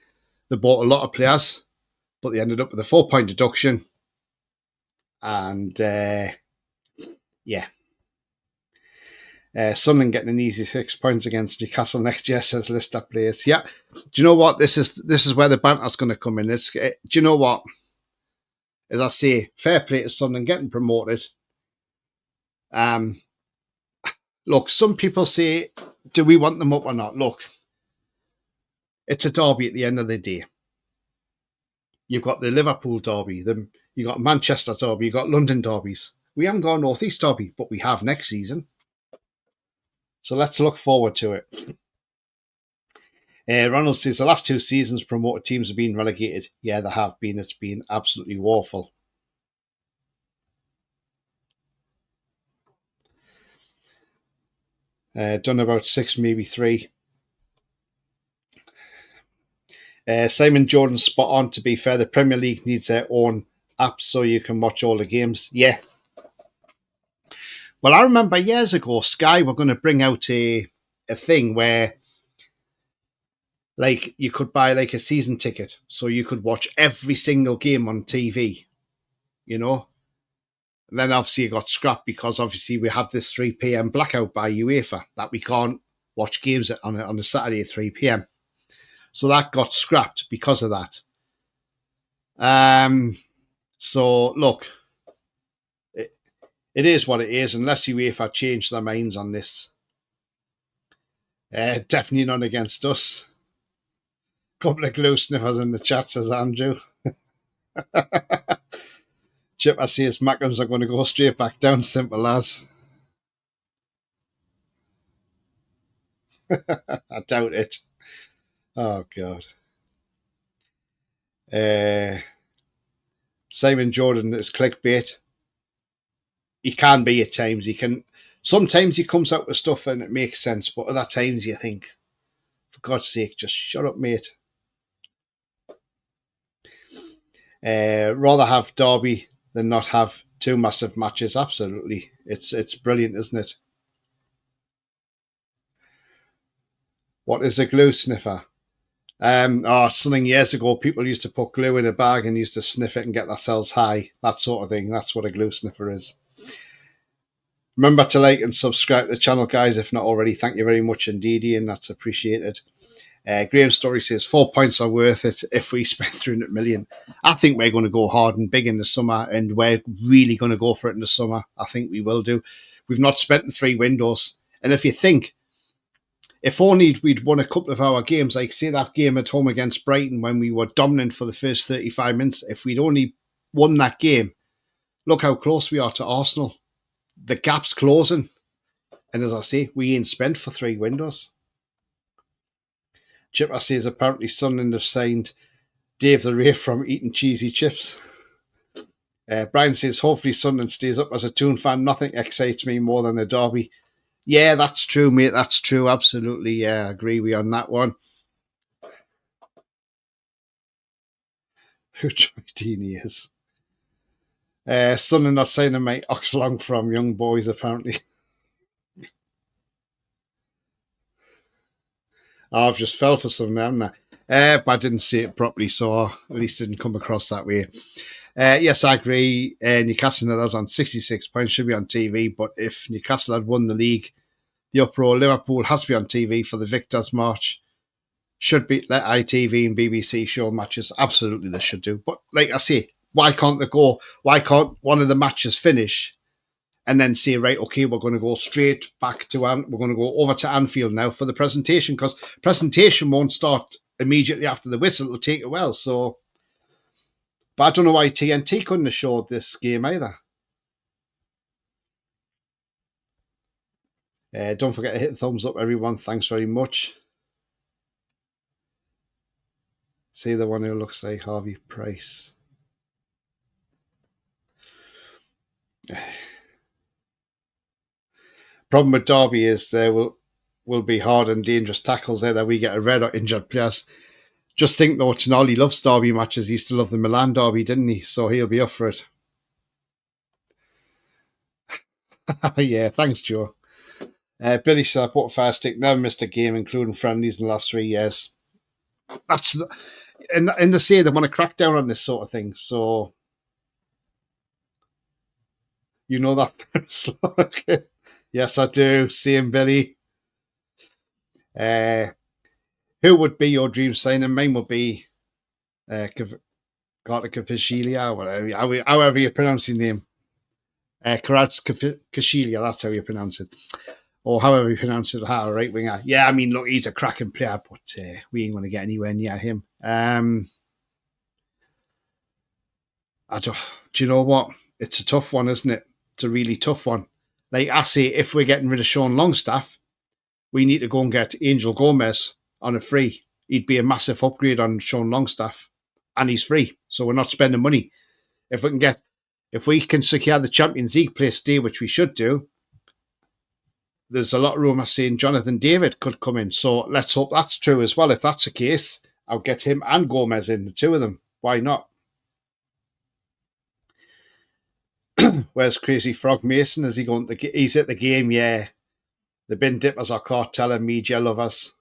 [SPEAKER 1] They bought a lot of players, but they ended up with a 4-point deduction. And yeah. Sunderland getting an easy 6 points against Newcastle next year, says Lister players. Yeah. Do you know what? This is where the banter's going to come in. Do you know what? As I say, fair play to Sunderland getting promoted. Look, some people say, do we want them up or not? Look, it's a derby at the end of the day. You've got the Liverpool derby, you've got Manchester derby, you've got London derbies. We haven't got a North East derby, but we have next season. So let's look forward to it. Ronald says the last 2 seasons promoted teams have been relegated. Yeah, they have been. It's been absolutely awful. Done about 6, maybe 3. Simon Jordan spot on. To be fair, the Premier League needs their own app so you can watch all the games. Yeah. Well, I remember years ago, Sky were going to bring out a thing where, like, you could buy like a season ticket, so you could watch every single game on TV. And then obviously it got scrapped because obviously we have this 3 p.m. blackout by UEFA that we can't watch games on a Saturday at 3 p.m. So that got scrapped because of that. So look, it is what it is, unless UEFA change their minds on this. Definitely not against us. Couple of glue sniffers in the chat, says Andrew. Chip, I see his Mackems are going to go straight back down, simple as. I doubt it. Oh, God. Simon Jordan is clickbait. He can be at times. Sometimes he comes out with stuff and it makes sense, but other times you think, for God's sake, just shut up, mate. Rather have Derby than not have 2 massive matches. Absolutely. It's brilliant, isn't it? What is a glue sniffer? Something years ago, people used to put glue in a bag and used to sniff it and get themselves high. That sort of thing. That's what a glue sniffer is. Remember to like and subscribe to the channel, guys, if not already. Thank you very much indeed, Ian. That's appreciated. Graham Story says 4 points are worth it if we spend 300 million. I think we're going to go hard and big in the summer, and we're really going to go for it in the summer. I think we will do. We've not spent in 3 windows. And if you think, if only we'd won a couple of our games, like say that game at home against Brighton when we were dominant for the first 35 minutes, if we'd only won that game, look how close we are to Arsenal. The gap's closing. And as I say, we ain't spent for 3 windows. Chipper says apparently Sunderland have signed Dave the Ray from eating cheesy chips. Brian says hopefully Sunderland stays up. As a Toon fan, nothing excites me more than the derby. Yeah, that's true, mate. That's true. Absolutely. Yeah, I agree with you on that one. Who Troy Deeney is. Sunderland are signing mate Oxlong from Young Boys, apparently. I've just fell for some now, haven't I? But I didn't see it properly, so at least it didn't come across that way. Yes, I agree. Newcastle is on 66 points, should be on TV, but if Newcastle had won the league, the uproar, Liverpool has to be on TV for the Victors' March. Should be let ITV and BBC show matches. Absolutely, they should do. But like I say, why can't they go? Why can't one of the matches finish and then say, right, okay, we're going to go straight back to we're going to go over to Anfield now for the presentation, because presentation won't start immediately after the whistle. It'll take a while. So, but I don't know why TNT couldn't have showed this game either. Don't forget to hit the thumbs up, everyone. Thanks very much. See the one who looks like Harvey Price. Problem with Derby is there will be hard and dangerous tackles there that we get a red or injured players. Just think though, Tonali loves Derby matches. He used to love the Milan Derby, didn't he? So he'll be up for it. Yeah, thanks, Joe. Billy said, "What fantastic! Never missed a game, including friendlies, in the last 3 years." That's and they say they want to crack down on this sort of thing. So you know that. Yes, I do. Same, Billy. Uh, who would be your dream signing? Mine would be Kvaratskhelia, whatever, however you pronounce his name. Kvaratskhelia, that's how you pronounce it. Or however you pronounce it, right winger. Yeah, I mean, look, he's a cracking player, but we ain't going to get anywhere near him. I don't, do you know what? It's a tough one, isn't it? It's a really tough one. Like I say, if we're getting rid of Sean Longstaff, we need to go and get Angel Gomez on a free. He'd be a massive upgrade on Sean Longstaff, and he's free, so we're not spending money. If we can secure the Champions League place today, which we should do, there's a lot of rumours saying Jonathan David could come in. So let's hope that's true as well. If that's the case, I'll get him and Gomez in, the two of them. Why not? Where's Crazy Frog Mason? Is he going to he's at the game? Yeah. The bin dippers are cartel and media lovers.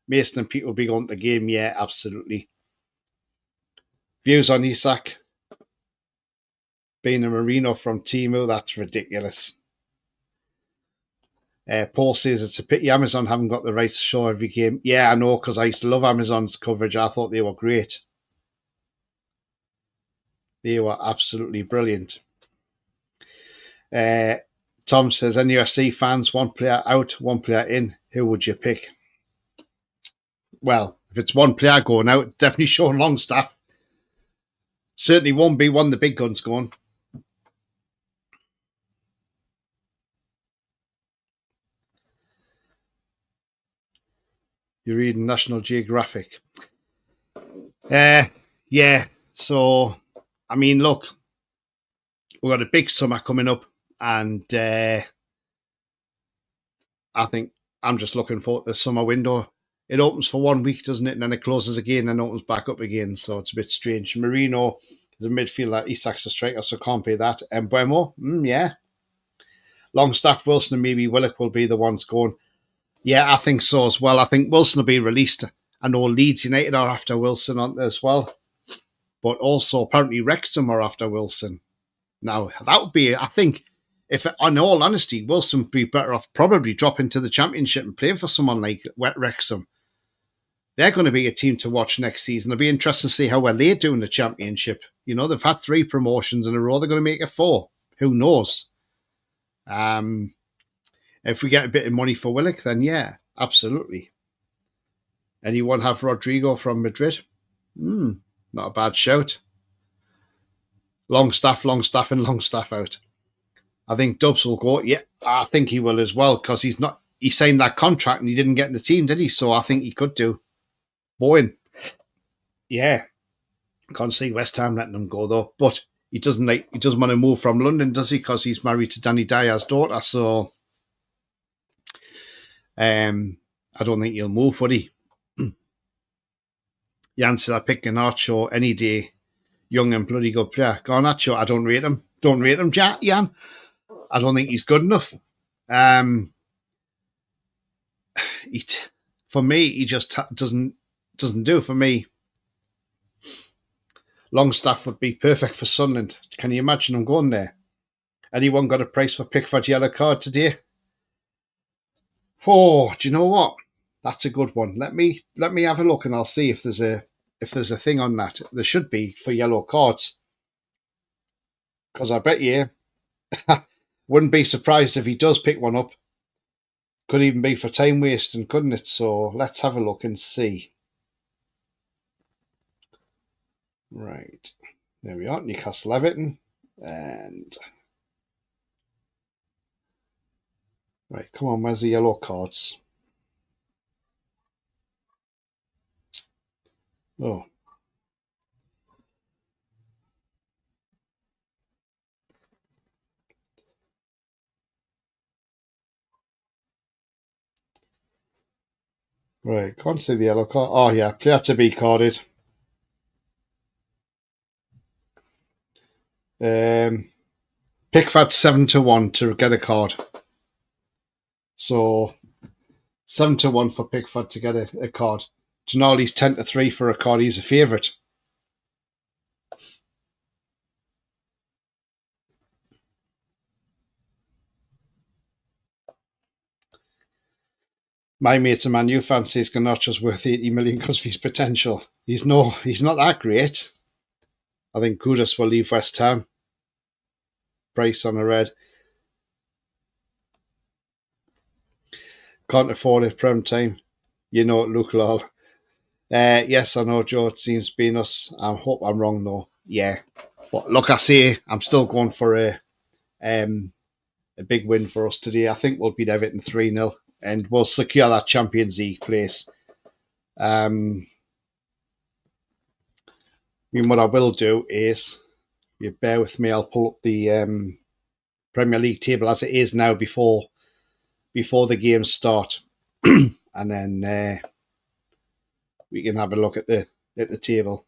[SPEAKER 1] Mason and Pete will be going to the game. Yeah, absolutely. Views on Isak being a Marino from Timu, that's ridiculous. Paul says it's a pity Amazon haven't got the rights to show every game. Yeah, I know, because I used to love Amazon's coverage. I thought they were great. They were absolutely brilliant. Tom says, NUFC fans, one player out, one player in. Who would you pick? Well, if it's one player going out, definitely Sean Longstaff. Certainly won't be one of the big guns going. You're reading National Geographic. Yeah. So, I mean, look, we've got a big summer coming up, and I think I'm just looking for the summer window. It opens for 1 week, doesn't it? And then it closes again and opens back up again. So it's a bit strange. Marino is a midfielder. Isak's a striker, so can't pay that. And Buemo, yeah. Longstaff, Wilson, and maybe Willock will be the ones going. Yeah, I think so as well. I think Wilson will be released. I know Leeds United are after Wilson, aren't they, as well? But also, apparently, Wrexham are after Wilson. Now, that would be, I think, if, in all honesty, Wilson would be better off probably dropping to the Championship and playing for someone like Wrexham. They're going to be a team to watch next season. It'll be interesting to see how well they do in the Championship. You know, they've had 3 promotions in a row. They're going to make it 4. Who knows? If we get a bit of money for Willock, then yeah, absolutely. Anyone have Rodrigo from Madrid? Not a bad shout. Longstaff, and Longstaff out. I think Dubs will go. Yeah, I think he will as well, because he signed that contract and he didn't get in the team, did he? So I think he could do. Bowen. Yeah. Can't see West Ham letting him go though. But he doesn't want to move from London, does he? Because he's married to Danny Dyer's daughter. So I don't think he'll move, would he? Jan said I pick Garnacho any day. Young and bloody good player. Garnacho, I don't rate him. Don't rate him, Jan. I don't think he's good enough. For me, he just doesn't do for me. Longstaff would be perfect for Sunderland. Can you imagine him going there? Anyone got a price for Pickford's yellow card today? Oh, do you know what? That's a good one. Let me have a look, and I'll see if there's a thing on that. There should be for yellow cards, because I bet you wouldn't be surprised if he does pick one up. Could even be for time wasting, couldn't it? So let's have a look and see. Right, there we are. Newcastle, Everton, and right. Come on, where's the yellow cards? Oh, Right, can't see the yellow card. Oh yeah, player to be carded. Pickford 7-1 to get a card. So 7-1 for Pickford to get a card. Tonali's 10-3 for a card. He's a favourite. My mate's a Man U fan says Garnacho's worth 80 million because of his potential. He's not that great. I think Kudus will leave West Ham. Price on a red. Can't afford it, prem time. You know it, Luke Lal. Yes, I know, Joe. It seems being us. I hope I'm wrong, though. Yeah. But look, I say I'm still going for a big win for us today. I think we'll beat Everton 3-0 and we'll secure that Champions League place. I mean, what I will do is, if you bear with me, I'll pull up the Premier League table as it is now before the games start, and then we can have a look at the table.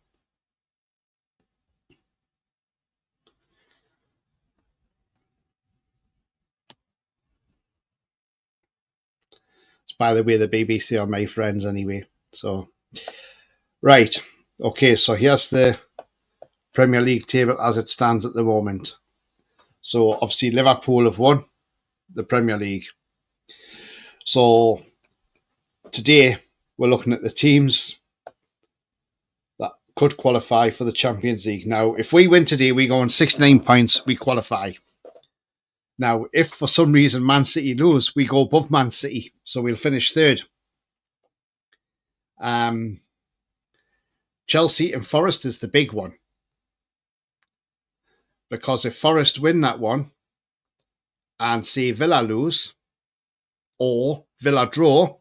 [SPEAKER 1] It's, by the way, the BBC are my friends anyway. So, right, okay. So here's the Premier League table as it stands at the moment. So obviously Liverpool have won the Premier League. So today we're looking at the teams that could qualify for the Champions League. Now, if we win today, we go on 69 points, we qualify. Now, if for some reason Man City lose, we go above Man City, so we'll finish third. Chelsea and Forest is the big one. Because if Forest win that one and say Villa lose or Villa draw,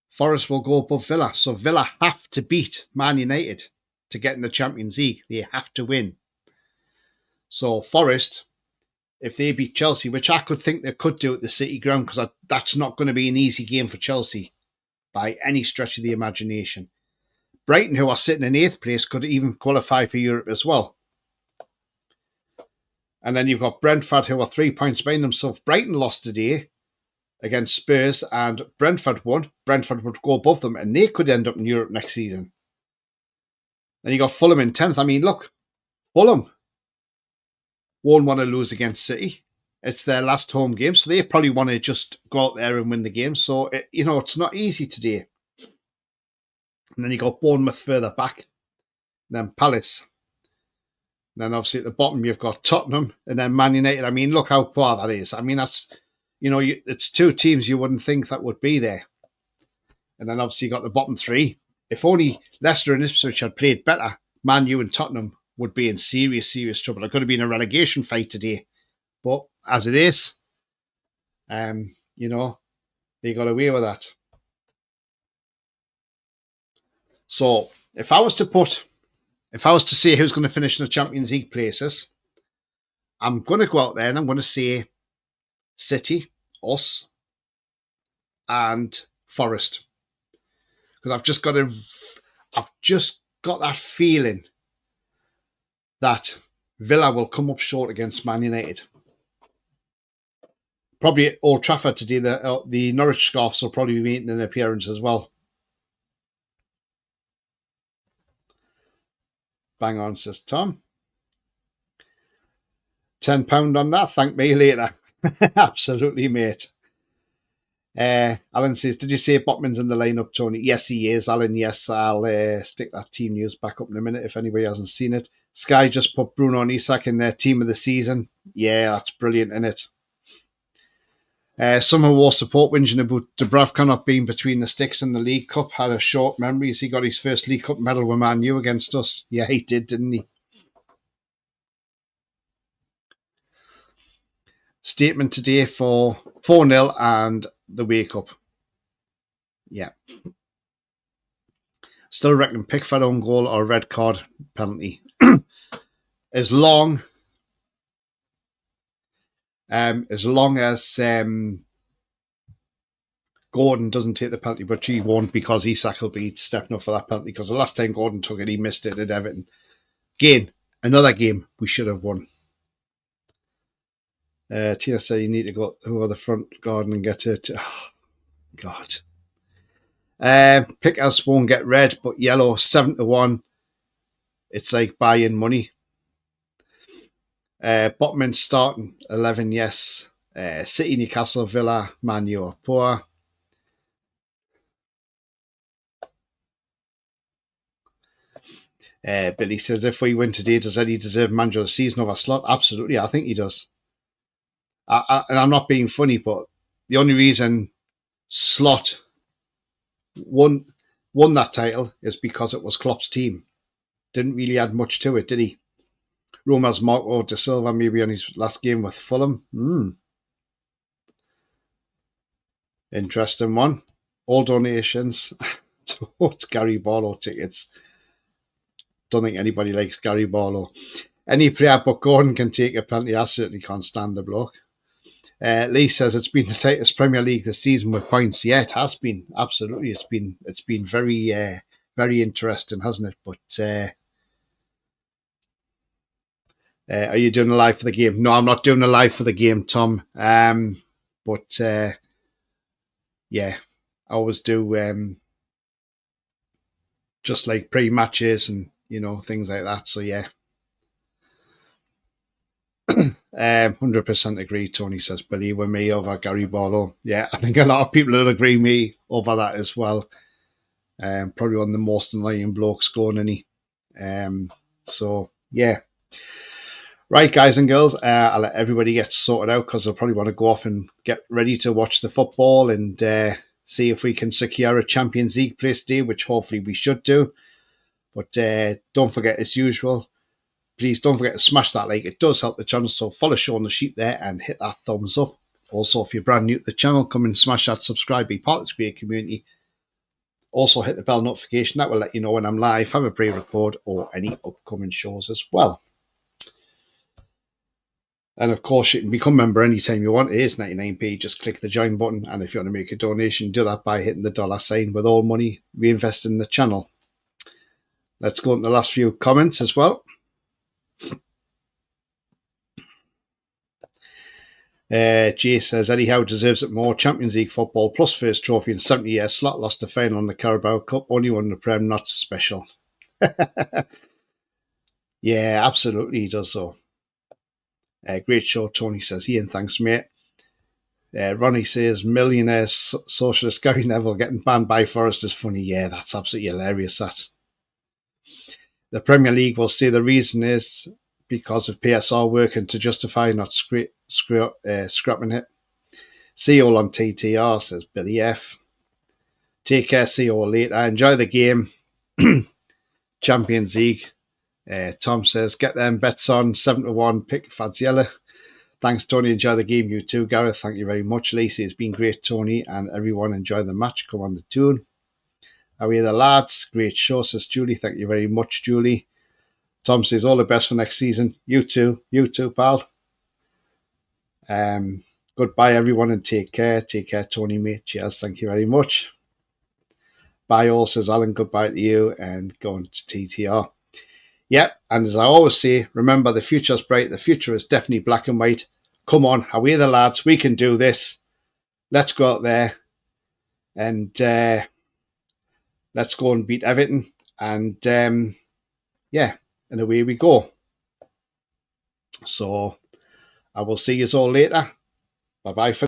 [SPEAKER 1] Forest will go above Villa. So Villa have to beat Man United to get in the Champions League. They have to win. So Forest, if they beat Chelsea, which I could think they could do at the City ground, because that's not going to be an easy game for Chelsea by any stretch of the imagination. Brighton, who are sitting in 8th place, could even qualify for Europe as well. And then you've got Brentford, who are 3 points behind them. So if Brighton lost today against Spurs and Brentford won, Brentford would go above them and they could end up in Europe next season. Then you got Fulham in 10th. I mean, look, Fulham won't want to lose against City. It's their last home game, so they probably want to just go out there and win the game. So, it's not easy today. And then you got Bournemouth further back, then Palace. And then obviously at the bottom you've got Tottenham and then Man United. I mean, look how poor that is. I mean, that's, it's two teams you wouldn't think that would be there. And then obviously you got the bottom three. If only Leicester and Ipswich had played better, Man U and Tottenham would be in serious, serious trouble. It could have been a relegation fight today. But as it is, they got away with that. So if I was to say who's going to finish in the Champions League places, I'm going to go out there and I'm going to say City, us, and Forest. Because I've just got that feeling that Villa will come up short against Man United. Probably at Old Trafford today, the Norwich Scarfs will probably be making an appearance as well. Bang on, says Tom. £10 on that. Thank me later. Absolutely, mate. Alan says, did you say Botman's in the lineup, Tony? Yes, he is. Alan, yes. I'll stick that team news back up in a minute if anybody hasn't seen it. Sky just put Bruno and Isak in their team of the season. Yeah, that's brilliant, isn't it? Some who wore support whinging about Dubravka not being between the sticks in the League Cup had a short memory as he got his first League Cup medal with Man U against us. Yeah, he did, didn't he? Statement today for 4-0 and the wake up. Yeah. Still reckon Pickford own goal or red card penalty. as long as Gordon doesn't take the penalty, but he won't because Isak will be stepping up for that penalty because the last time Gordon took it, he missed it at Everton. Again, another game we should have won. Tina said you need to go over the front garden and get it. Oh, God. Pickers won't get red, but yellow 7-1. It's like buying money. Botman starting 11, yes. City, Newcastle, Villa, Man U are poor. Billy says, if we win today, does Eddie deserve manager of the season over Slot? Absolutely, I think he does. And I'm not being funny, but the only reason Slot won that title is because it was Klopp's team. Didn't really add much to it, did he? Roma's Marco de Silva maybe on his last game with Fulham. Interesting one. All donations towards Gary Barlow tickets. Don't think anybody likes Gary Barlow. Any player but Gordon can take a penalty. I certainly can't stand the bloke. Lee says it's been the tightest Premier League this season with points. Yeah, it has been. Absolutely. It's been very very interesting, hasn't it? But are you doing a live for the game? No, I'm not doing a live for the game, Tom. But yeah, I always do just like pre-matches and things like that. So yeah. 100% agree, Tony says, believe with me over Gary Barlow. Yeah, I think a lot of people will agree with me over that as well. Probably one of the most annoying blokes going any. So yeah. Right, guys and girls, I'll let everybody get sorted out because they'll probably want to go off and get ready to watch the football and see if we can secure a Champions League place today, which hopefully we should do. But don't forget, as usual, please don't forget to smash that like. It does help the channel. So follow Sean the Sheep there and hit that thumbs up. Also, if you're brand new to the channel, come and smash that subscribe, be part of this great community. Also, hit the bell notification. That will let you know when I'm live, have a pre-record, or any upcoming shows as well. And of course, you can become a member anytime you want. It is 99p. Just click the join button. And if you want to make a donation, do that by hitting the $sign with all money reinvested in the channel. Let's go into the last few comments as well. Jay says, Eddie Howe deserves it more. Champions League football plus first trophy in 70 years. Slot lost the final in the Carabao Cup. Only won the Prem, not so special. Yeah, absolutely he does so. Great show, Tony says. Ian, thanks, mate. Ronnie says, millionaire socialist Gary Neville getting banned by Forest is funny. Yeah, that's absolutely hilarious, that. The Premier League will say the reason is because of PSR working to justify not scrapping it. See you all on TTR, says Billy F. Take care, see you all later. Enjoy the game. Champions League. Tom says, get them bets on 7-1, pick Fadziella. Thanks, Tony. Enjoy the game. You too, Gareth. Thank you very much. Lacey, it's been great, Tony, and everyone enjoy the match. Come on the tune. How are you, the lads? Great show, says Julie. Thank you very much, Julie. Tom says, all the best for next season. You too, pal. Goodbye, everyone, and take care. Take care, Tony, mate. Cheers. Thank you very much. Bye, all, says Alan. Goodbye to you, and going to TTR. Yep, and as I always say, remember the future's bright. The future is definitely black and white. Come on, how are you, the lads? We can do this. Let's go out there and let's go and beat Everton. And yeah, and away we go. So I will see you all later. Bye-bye for